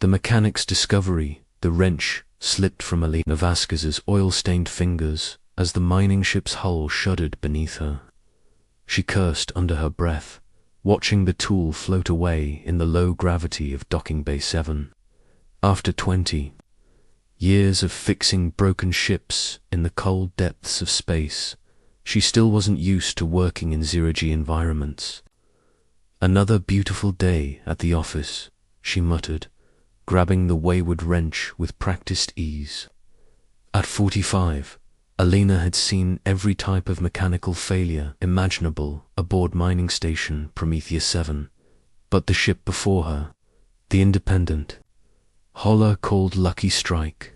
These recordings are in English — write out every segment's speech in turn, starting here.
The mechanic's discovery, the wrench, slipped from Elena Vasquez's oil-stained fingers as the mining ship's hull shuddered beneath her. She cursed under her breath, watching the tool float away in the low gravity of Docking Bay 7. After 20 years of fixing broken ships in the cold depths of space, she still wasn't used to working in zero-G environments. "Another beautiful day at the office," she muttered, grabbing the wayward wrench with practiced ease. At 45, Elena had seen every type of mechanical failure imaginable aboard mining station Prometheus 7, but the ship before her, the Independent, Holler called Lucky Strike,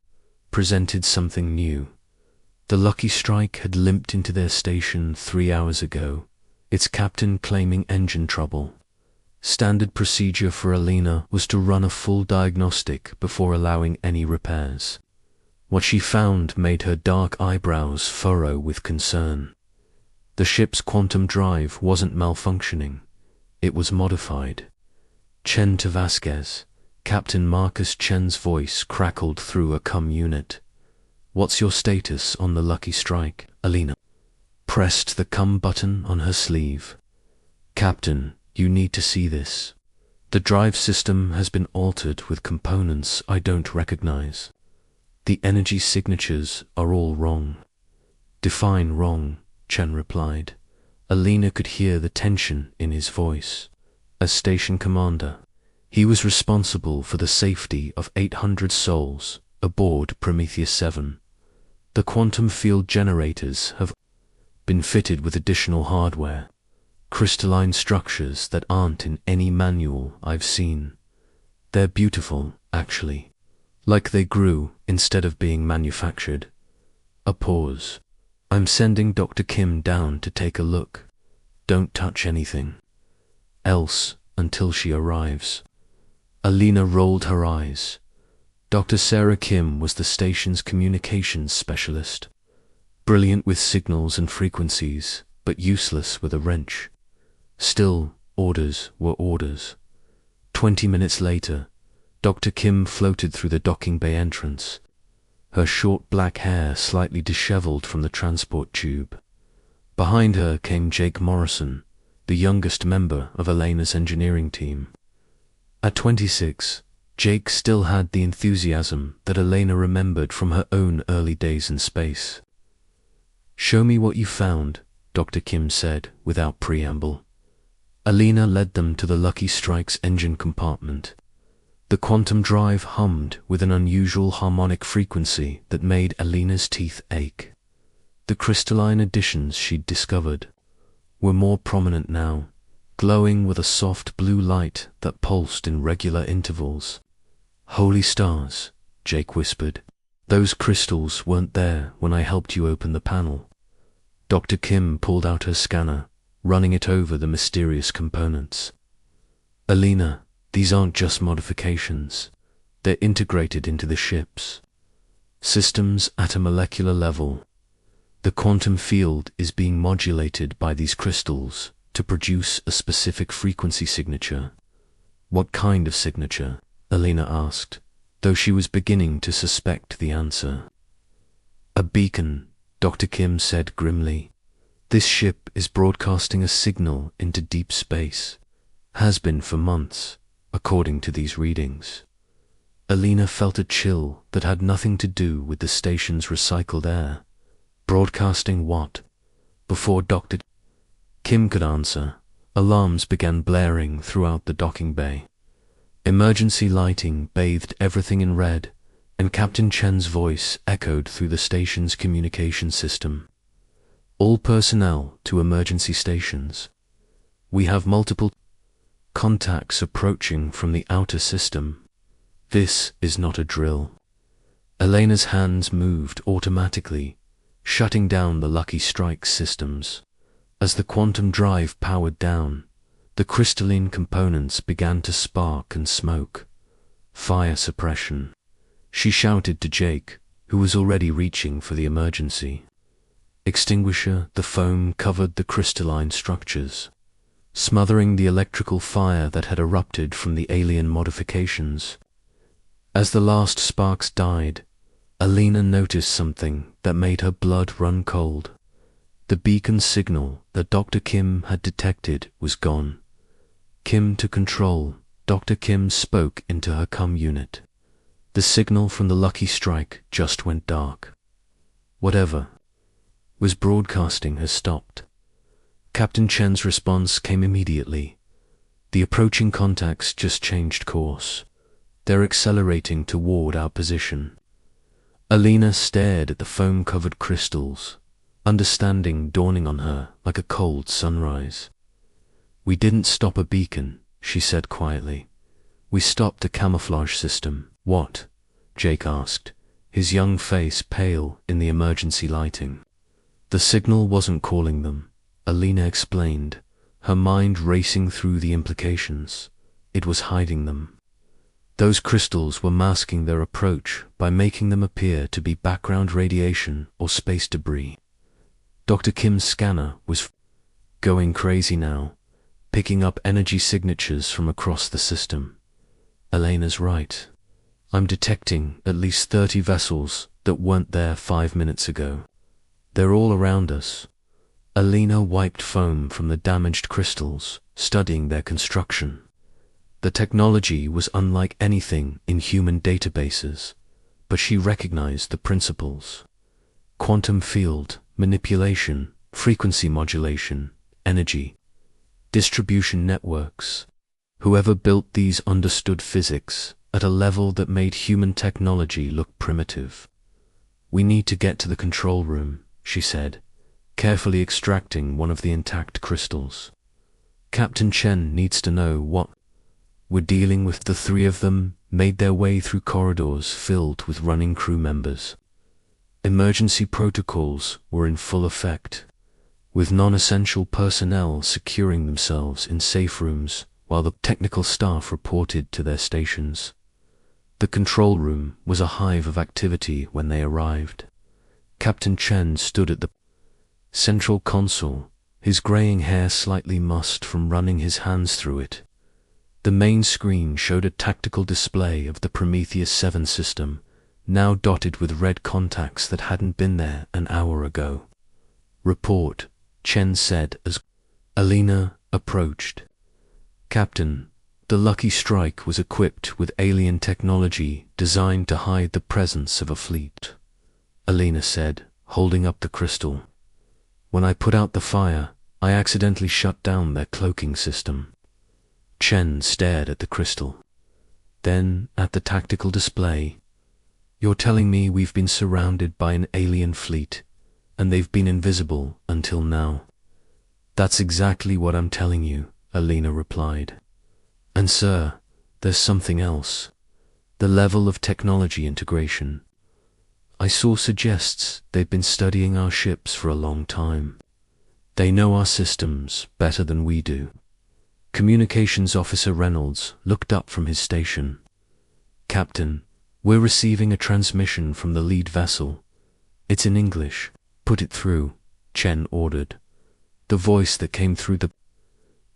presented something new. The Lucky Strike had limped into their station 3 hours ago, its captain claiming engine trouble. Standard procedure for Elena was to run a full diagnostic before allowing any repairs. What she found made her dark eyebrows furrow with concern. The ship's quantum drive wasn't malfunctioning, it was modified. Chen to Vasquez, Captain Marcus Chen's voice crackled through a CUM unit. "What's your status on the Lucky Strike?" Elena pressed the CUM button on her sleeve. "Captain, you need to see this. The drive system has been altered with components I don't recognize. The energy signatures are all wrong." "Define wrong," Chen replied. Elena could hear the tension in his voice. As station commander, he was responsible for the safety of 800 souls aboard Prometheus 7. The quantum field generators have been fitted with additional hardware, crystalline structures that aren't in any manual I've seen. They're beautiful, actually, like they grew instead of being manufactured. A pause. "I'm sending Dr. Kim down to take a look. Don't touch anything else until she arrives." Elena rolled her eyes. Dr. Sarah Kim was the station's communications specialist, brilliant with signals and frequencies, but useless with a wrench. Still, orders were orders. 20 minutes later, Dr. Kim floated through the docking bay entrance, her short black hair slightly disheveled from the transport tube. Behind her came Jake Morrison, the youngest member of Elena's engineering team. At 26, Jake still had the enthusiasm that Elena remembered from her own early days in space. "Show me what you found," Dr. Kim said without preamble. Elena led them to the Lucky Strike's engine compartment. The quantum drive hummed with an unusual harmonic frequency that made Elena's teeth ache. The crystalline additions she'd discovered were more prominent now, glowing with a soft blue light that pulsed in regular intervals. "Holy stars," Jake whispered. "Those crystals weren't there when I helped you open the panel." Dr. Kim pulled out her scanner, running it over the mysterious components. "Elena, these aren't just modifications. They're integrated into the ships. Systems at a molecular level. The quantum field is being modulated by these crystals to produce a specific frequency signature." "What kind of signature?" Elena asked, though she was beginning to suspect the answer. "A beacon," Dr. Kim said grimly. "This ship is broadcasting a signal into deep space. Has been for months, according to these readings." Elena felt a chill that had nothing to do with the station's recycled air. Broadcasting what? Before Dr. Kim could answer, alarms began blaring throughout the docking bay. Emergency lighting bathed everything in red, and Captain Chen's voice echoed through the station's communication system. "All personnel to emergency stations. We have multiple contacts approaching from the outer system. This is not a drill." Elena's hands moved automatically, shutting down the Lucky Strike systems. As the quantum drive powered down, the crystalline components began to spark and smoke. "Fire suppression," she shouted to Jake, who was already reaching for the emergency extinguisher. The foam covered the crystalline structures, smothering the electrical fire that had erupted from the alien modifications. As the last sparks died, Alina noticed something that made her blood run cold. The beacon signal that Dr. Kim had detected was gone. Kim to control. Dr. Kim spoke into her comm unit. The signal from the Lucky Strike just went dark. Whatever was broadcasting has stopped. Captain Chen's response came immediately. The approaching contacts just changed course. They're accelerating toward our position. Alina stared at the foam-covered crystals, understanding dawning on her like a cold sunrise. We didn't stop a beacon, she said quietly. We stopped a camouflage system. What? Jake asked, his young face pale in the emergency lighting. The signal wasn't calling them, Alina explained, her mind racing through the implications. It was hiding them. Those crystals were masking their approach by making them appear to be background radiation or space debris. Dr. Kim's scanner was going crazy now, picking up energy signatures from across the system. Elena's right. I'm detecting at least 30 vessels that weren't there 5 minutes ago. They're all around us. Alina wiped foam from the damaged crystals, studying their construction. The technology was unlike anything in human databases, but she recognized the principles. Quantum field, manipulation, frequency modulation, energy, distribution networks. Whoever built these understood physics at a level that made human technology look primitive. We need to get to the control room, she said, carefully extracting one of the intact crystals. Captain Chen needs to know what we're dealing with. The three of them made their way through corridors filled with running crew members. Emergency protocols were in full effect, with non-essential personnel securing themselves in safe rooms while the technical staff reported to their stations. The control room was a hive of activity when they arrived. Captain Chen stood at the central console, his graying hair slightly mussed from running his hands through it. The main screen showed a tactical display of the Prometheus 7 system, now dotted with red contacts that hadn't been there an hour ago. Report, Chen said as Alina approached. Captain, the Lucky Strike was equipped with alien technology designed to hide the presence of a fleet, Alina said, holding up the crystal. When I put out the fire, I accidentally shut down their cloaking system. Chen stared at the crystal, then at the tactical display. You're telling me we've been surrounded by an alien fleet, and they've been invisible until now? That's exactly what I'm telling you, Alina replied. And sir, there's something else. The level of technology integration. I saw suggests they've been studying our ships for a long time. They know our systems better than we do. Communications Officer Reynolds looked up from his station. Captain, we're receiving a transmission from the lead vessel. It's in English. Put it through, Chen ordered. The voice that came through the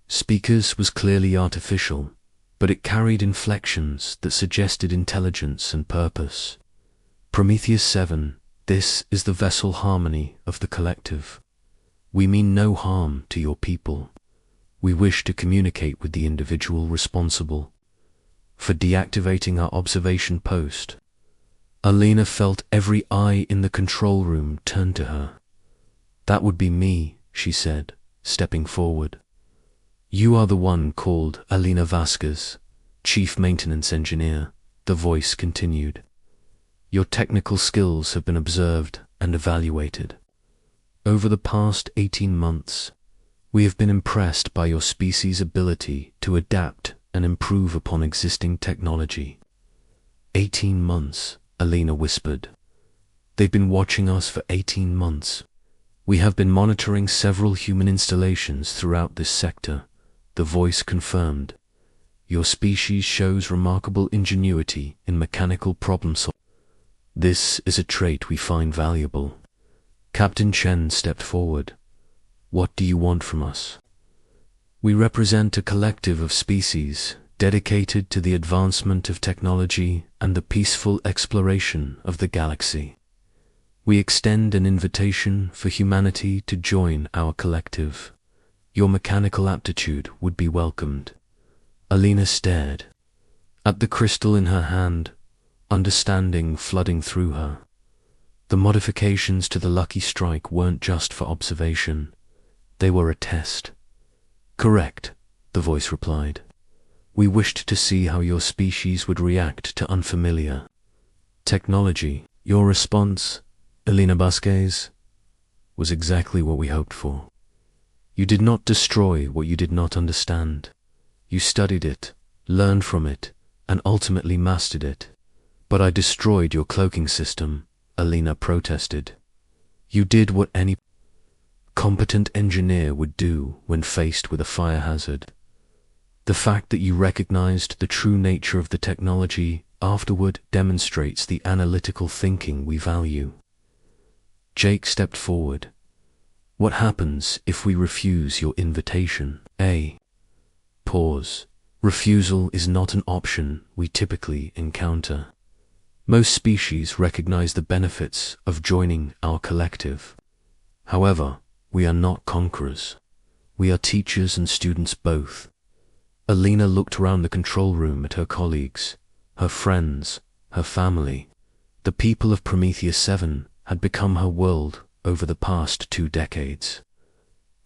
speakers was clearly artificial, but it carried inflections that suggested intelligence and purpose. Prometheus 7, this is the vessel harmony of the collective. We mean no harm to your people. We wish to communicate with the individual responsible for deactivating our observation post. Alina felt every eye in the control room turn to her. That would be me, she said, stepping forward. You are the one called Alina Vasquez, Chief Maintenance Engineer, the voice continued. Your technical skills have been observed and evaluated. Over the past 18 months, we have been impressed by your species' ability to adapt and improve upon existing technology. 18 months, Alina whispered. They've been watching us for 18 months. We have been monitoring several human installations throughout this sector, the voice confirmed. Your species shows remarkable ingenuity in mechanical problem solving. This is a trait we find valuable. Captain Chen stepped forward. What do you want from us? We represent a collective of species dedicated to the advancement of technology and the peaceful exploration of the galaxy. We extend an invitation for humanity to join our collective. Your mechanical aptitude would be welcomed." Alina stared at the crystal in her hand, understanding flooding through her. The modifications to the lucky strike weren't just for observation. They were a test. "Correct," the voice replied. "We wished to see how your species would react to unfamiliar technology." "Your response, Alina Vasquez, was exactly what we hoped for. You did not destroy what you did not understand. You studied it, learned from it, and ultimately mastered it." "But I destroyed your cloaking system," Alina protested. "You did what any competent engineer would do when faced with a fire hazard. The fact that you recognized the true nature of the technology afterward demonstrates the analytical thinking we value." Jake stepped forward. "What happens if we refuse your invitation?" Pause. Refusal is not an option we typically encounter. Most species recognize the benefits of joining our collective. However, we are not conquerors. We are teachers and students both. Alina looked around the control room at her colleagues, her friends, her family. The people of Prometheus 7 had become her world over the past 2 decades.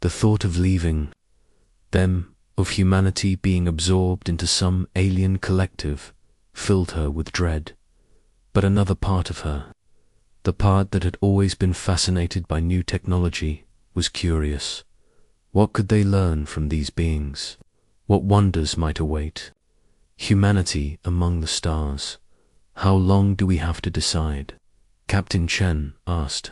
The thought of leaving them, of humanity being absorbed into some alien collective, filled her with dread. But another part of her, the part that had always been fascinated by new technology, was curious. What could they learn from these beings? What wonders might await? Humanity among the stars. How long do we have to decide? Captain Chen asked.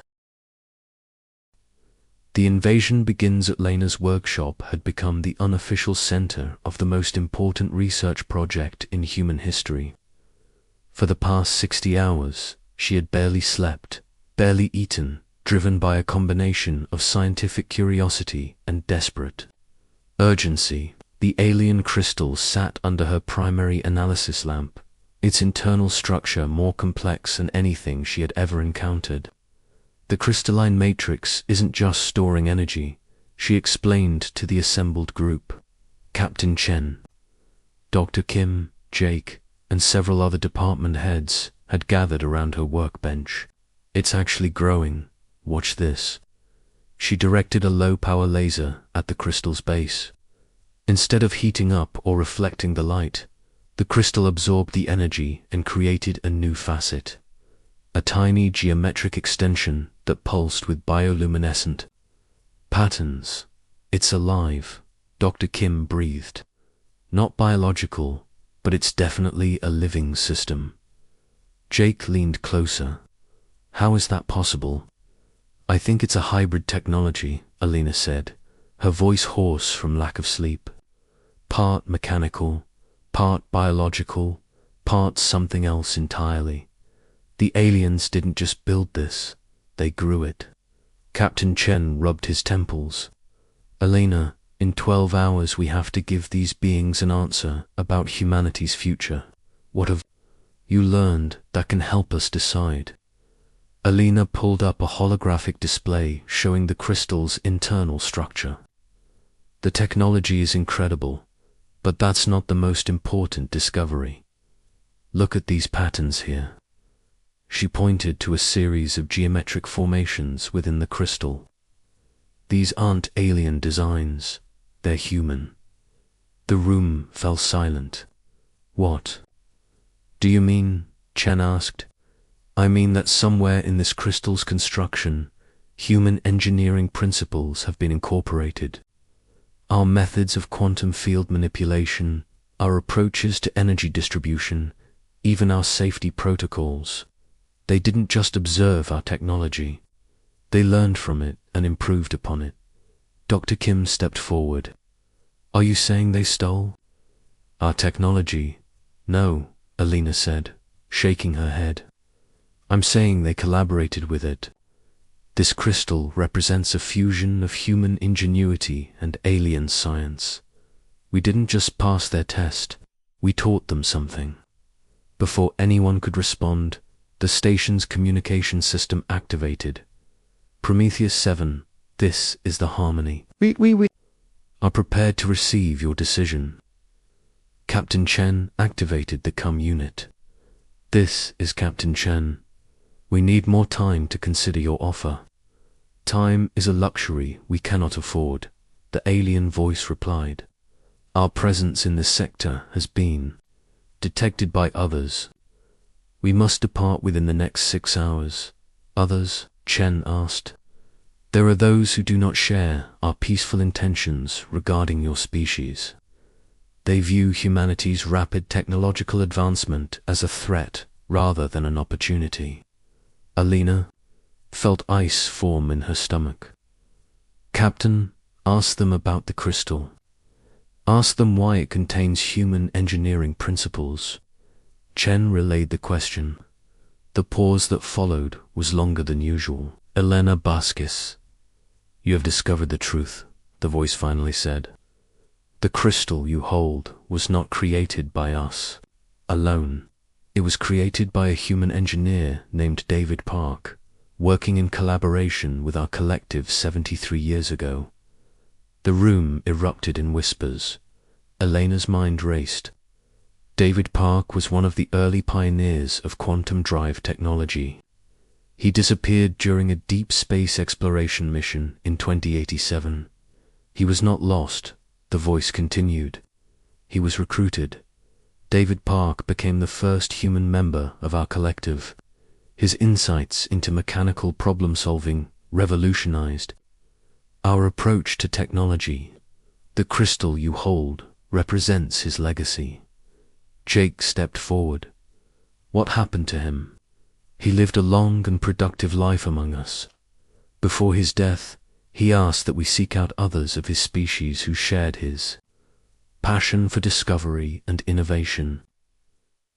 The invasion begins at Lena's workshop had become the unofficial center of the most important research project in human history. For the past 60 hours, she had barely slept, barely eaten, driven by a combination of scientific curiosity and desperate urgency. The alien crystal sat under her primary analysis lamp, its internal structure more complex than anything she had ever encountered. "The crystalline matrix isn't just storing energy," she explained to the assembled group. Captain Chen, Dr. Kim, Jake, and several other department heads had gathered around her workbench. "It's actually growing. Watch this." She directed a low-power laser at the crystal's base. Instead of heating up or reflecting the light, the crystal absorbed the energy and created a new facet. A tiny geometric extension that pulsed with bioluminescent patterns. "It's alive," Dr. Kim breathed. "Not biological, but it's definitely a living system." Jake leaned closer. "How is that possible?" "I think it's a hybrid technology," Alina said, her voice hoarse from lack of sleep. "Part mechanical, part biological, part something else entirely. The aliens didn't just build this, they grew it." Captain Chen rubbed his temples. "Alina, in 12 hours we have to give these beings an answer about humanity's future. What have you learned that can help us decide?" Alina pulled up a holographic display showing the crystal's internal structure. "The technology is incredible, but that's not the most important discovery. Look at these patterns here." She pointed to a series of geometric formations within the crystal. "These aren't alien designs, they're human." The room fell silent. "What do you mean?" Chen asked. "I mean that somewhere in this crystal's construction, human engineering principles have been incorporated. Our methods of quantum field manipulation, our approaches to energy distribution, even our safety protocols. They didn't just observe our technology. They learned from it and improved upon it." Dr. Kim stepped forward. "Are you saying they stole our technology?" "No," Alina said, shaking her head. "I'm saying they collaborated with it. This crystal represents a fusion of human ingenuity and alien science. We didn't just pass their test, We taught them something. Before anyone could respond, the station's communication system activated. Prometheus 7, this is the harmony. We are prepared to receive your decision. Captain Chen activated the COM unit. This is Captain Chen. We need more time to consider your offer. Time is a luxury we cannot afford, the alien voice replied. Our presence in this sector has been detected by others. We must depart within the next 6 hours. Others? Chen asked. There are those who do not share our peaceful intentions regarding your species. They view humanity's rapid technological advancement as a threat rather than an opportunity. Alina felt ice form in her stomach. Captain, ask them about the crystal. Ask them why it contains human engineering principles. Chen relayed the question. The pause that followed was longer than usual. Elena Baskis. You have discovered the truth, the voice finally said. The crystal you hold was not created by us alone. It was created by a human engineer named David Park, working in collaboration with our collective 73 years ago. The room erupted in whispers. Elena's mind raced. David Park was one of the early pioneers of quantum drive technology. He disappeared during a deep space exploration mission in 2087. He was not lost, the voice continued. He was recruited. David Park became the first human member of our collective. His insights into mechanical problem-solving revolutionized our approach to technology. The crystal you hold represents his legacy. Jake stepped forward. What happened to him? He lived a long and productive life among us. Before his death, he asked that we seek out others of his species who shared his passion for discovery and innovation.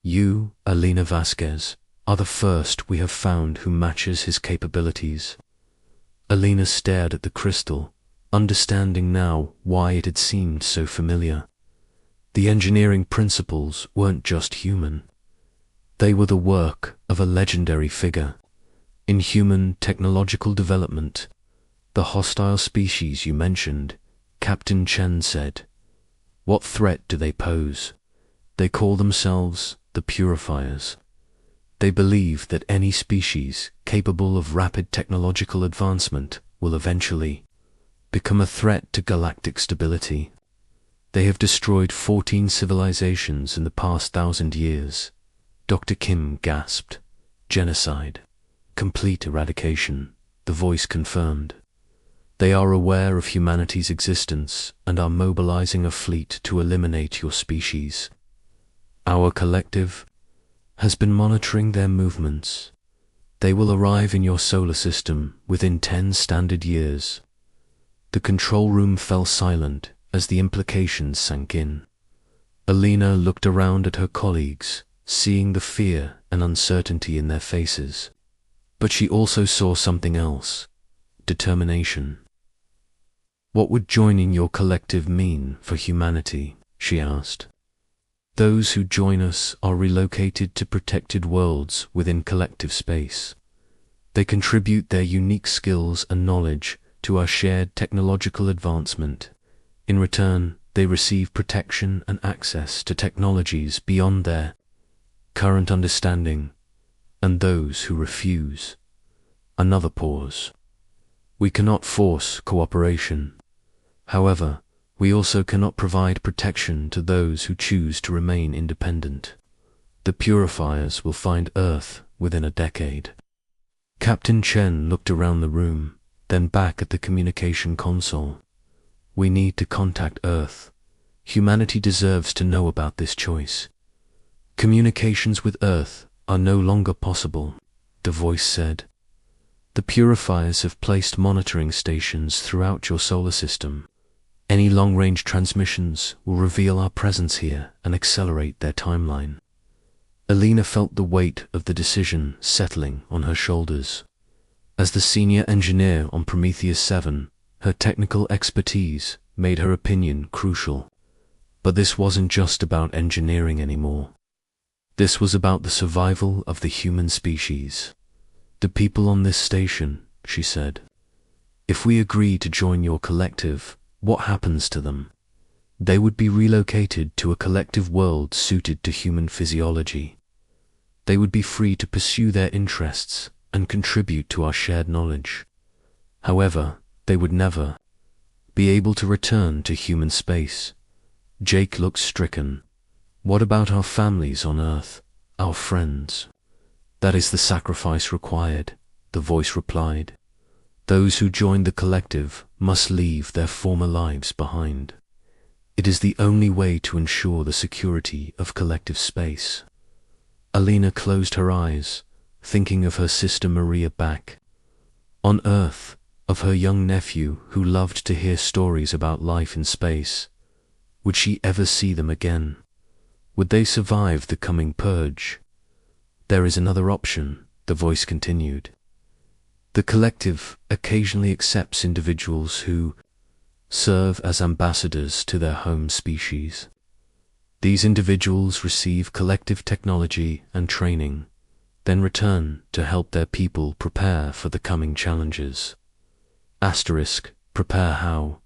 You, Alina Vasquez, are the first we have found who matches his capabilities. Alina stared at the crystal, understanding now why it had seemed so familiar. The engineering principles weren't just human. They were the work of a legendary figure. In human technological development, the hostile species you mentioned, Captain Chen said. What threat do they pose? They call themselves the Purifiers. They believe that any species capable of rapid technological advancement will eventually become a threat to galactic stability. They have destroyed 14 civilizations in the past 1,000 years. Dr. Kim gasped. Genocide. Complete eradication, the voice confirmed. They are aware of humanity's existence and are mobilizing a fleet to eliminate your species. Our collective has been monitoring their movements. They will arrive in your solar system within 10 standard years. The control room fell silent as the implications sank in. Alina looked around at her colleagues, seeing the fear and uncertainty in their faces. But she also saw something else: determination. What would joining your collective mean for humanity? She asked. Those who join us are relocated to protected worlds within collective space. They contribute their unique skills and knowledge to our shared technological advancement. In return, they receive protection and access to technologies beyond their current understanding. And those who refuse. Another pause. We cannot force cooperation. However, we also cannot provide protection to those who choose to remain independent. The Purifiers will find Earth within a decade. Captain Chen looked around the room, then back at the communication console. We need to contact Earth. Humanity deserves to know about this choice. Communications with Earth are no longer possible, the voice said. The Purifiers have placed monitoring stations throughout your solar system. Any long-range transmissions will reveal our presence here and accelerate their timeline. Alina felt the weight of the decision settling on her shoulders. As the senior engineer on Prometheus 7, her technical expertise made her opinion crucial. But this wasn't just about engineering anymore. This was about the survival of the human species. The people on this station, she said, if we agree to join your collective, what happens to them? They would be relocated to a collective world suited to human physiology. They would be free to pursue their interests and contribute to our shared knowledge. However, they would never be able to return to human space. Jake looked stricken. What about our families on Earth, our friends? That is the sacrifice required, the voice replied. Those who join the collective must leave their former lives behind. It is the only way to ensure the security of collective space. Alina closed her eyes, thinking of her sister Maria back on Earth, of her young nephew who loved to hear stories about life in space. Would she ever see them again? Would they survive the coming purge? There is another option, the voice continued. The collective occasionally accepts individuals who serve as ambassadors to their home species. These individuals receive collective technology and training, then return to help their people prepare for the coming challenges. Prepare how?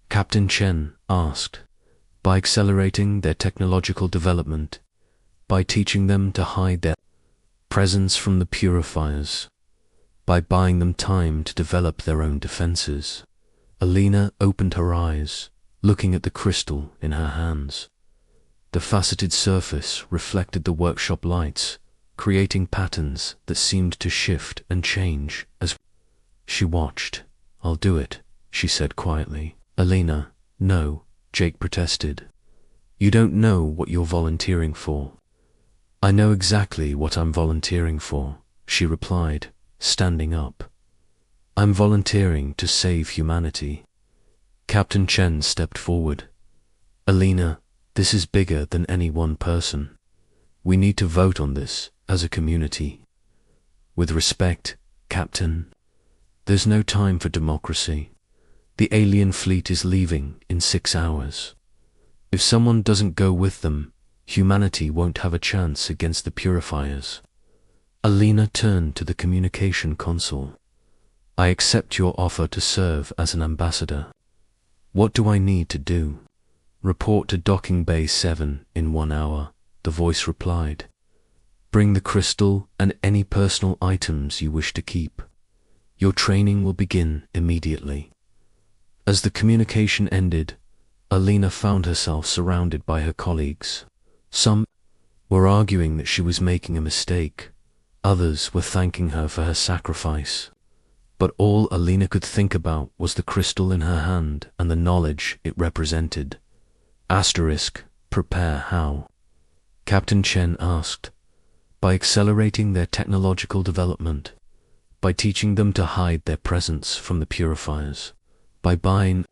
Captain Chen asked. By accelerating their technological development, by teaching them to hide their presence from the purifiers, by buying them time to develop their own defenses. Alina opened her eyes, looking at the crystal in her hands. The faceted surface reflected the workshop lights, creating patterns that seemed to shift and change as she watched. I'll do it, she said quietly. Alina, no, Jake protested. You don't know what you're volunteering for. I know exactly what I'm volunteering for, she replied, standing up. I'm volunteering to save humanity. Captain Chen stepped forward. Alina, this is bigger than any one person. We need to vote on this as a community. With respect, Captain, there's no time for democracy. The alien fleet is leaving in 6 hours. If someone doesn't go with them, humanity won't have a chance against the purifiers. Alina turned to the communication console. I accept your offer to serve as an ambassador. What do I need to do? Report to Docking Bay 7 in 1 hour, the voice replied. Bring the crystal and any personal items you wish to keep. Your training will begin immediately. As the communication ended, Alina found herself surrounded by her colleagues. Some were arguing that she was making a mistake. Others were thanking her for her sacrifice. But all Alina could think about was the crystal in her hand and the knowledge it represented. Prepare how? Captain Chen asked. By accelerating their technological development, by teaching them to hide their presence from the purifiers, by buying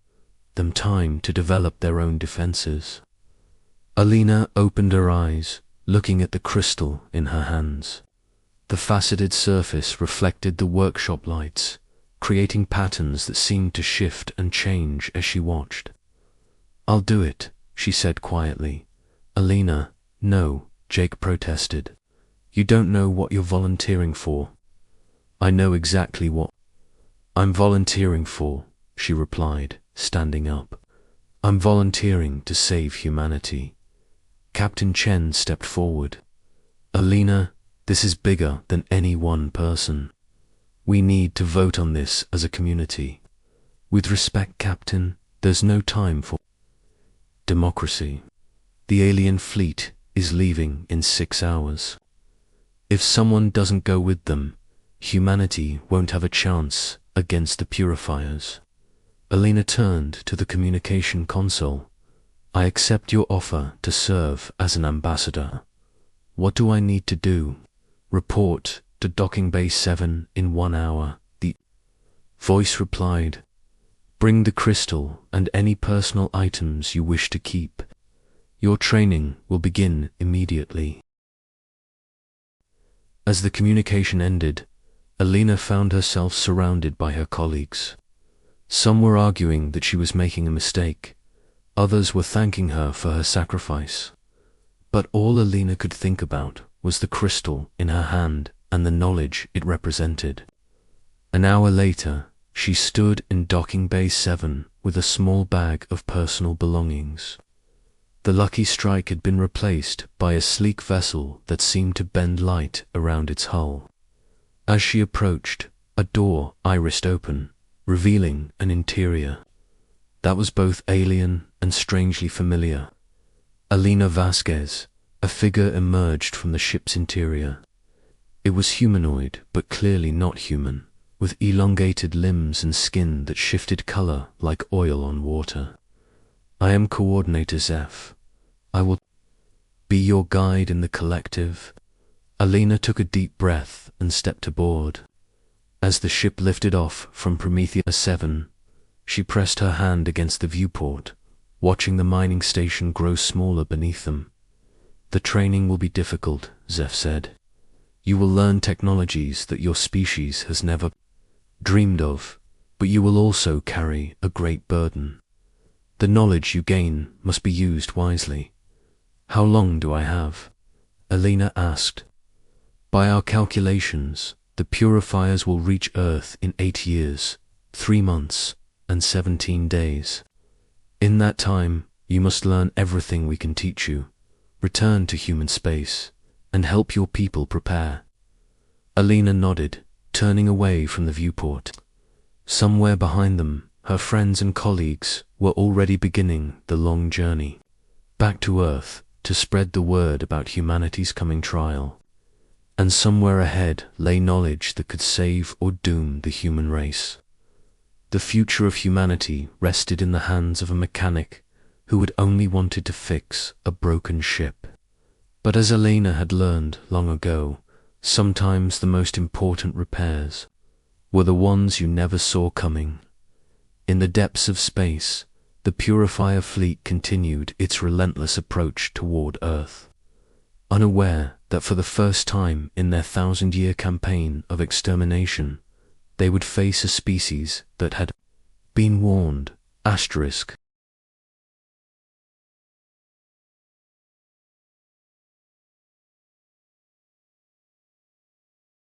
them time to develop their own defenses. Alina opened her eyes, looking at the crystal in her hands. The faceted surface reflected the workshop lights, creating patterns that seemed to shift and change as she watched. I'll do it, she said quietly. Alina, no, Jake protested. You don't know what you're volunteering for. I know exactly what I'm volunteering for, she replied, standing up. I'm volunteering to save humanity. Captain Chen stepped forward. Alina, this is bigger than any one person. We need to vote on this as a community. With respect, Captain, there's no time for democracy. The alien fleet is leaving in 6 hours. If someone doesn't go with them, humanity won't have a chance against the purifiers. Alina turned to the communication console. I accept your offer to serve as an ambassador. What do I need to do? Report to Docking Bay 7 in 1 hour, the voice replied. Bring the crystal and any personal items you wish to keep. Your training will begin immediately. As the communication ended, Alina found herself surrounded by her colleagues. Some were arguing that she was making a mistake. Others were thanking her for her sacrifice. But all Alina could think about was the crystal in her hand and the knowledge it represented. An hour later, she stood in docking bay 7 with a small bag of personal belongings. The lucky strike had been replaced by a sleek vessel that seemed to bend light around its hull. As she approached, a door irised open, revealing an interior that was both alien and strangely familiar. Alina Vasquez, a figure emerged from the ship's interior. It was humanoid, but clearly not human, with elongated limbs and skin that shifted color like oil on water. I am Coordinator Zeph. I will be your guide in the collective. Alina took a deep breath and stepped aboard. As the ship lifted off from Prometheus 7, she pressed her hand against the viewport, watching the mining station grow smaller beneath them. The training will be difficult, Zeph said. You will learn technologies that your species has never dreamed of, but you will also carry a great burden. The knowledge you gain must be used wisely. How long do I have? Alina asked. By our calculations, the purifiers will reach Earth in 8 years, 3 months, and 17 days. In that time, you must learn everything we can teach you, return to human space, and help your people prepare. Alina nodded, turning away from the viewport. Somewhere behind them, her friends and colleagues were already beginning the long journey back to Earth to spread the word about humanity's coming trial. And somewhere ahead lay knowledge that could save or doom the human race. The future of humanity rested in the hands of a mechanic who had only wanted to fix a broken ship. But as Alina had learned long ago, sometimes the most important repairs were the ones you never saw coming. In the depths of space, the Purifier fleet continued its relentless approach toward Earth, unaware that for the first time in their 1,000-year campaign of extermination, they would face a species that had been warned. Asterisk.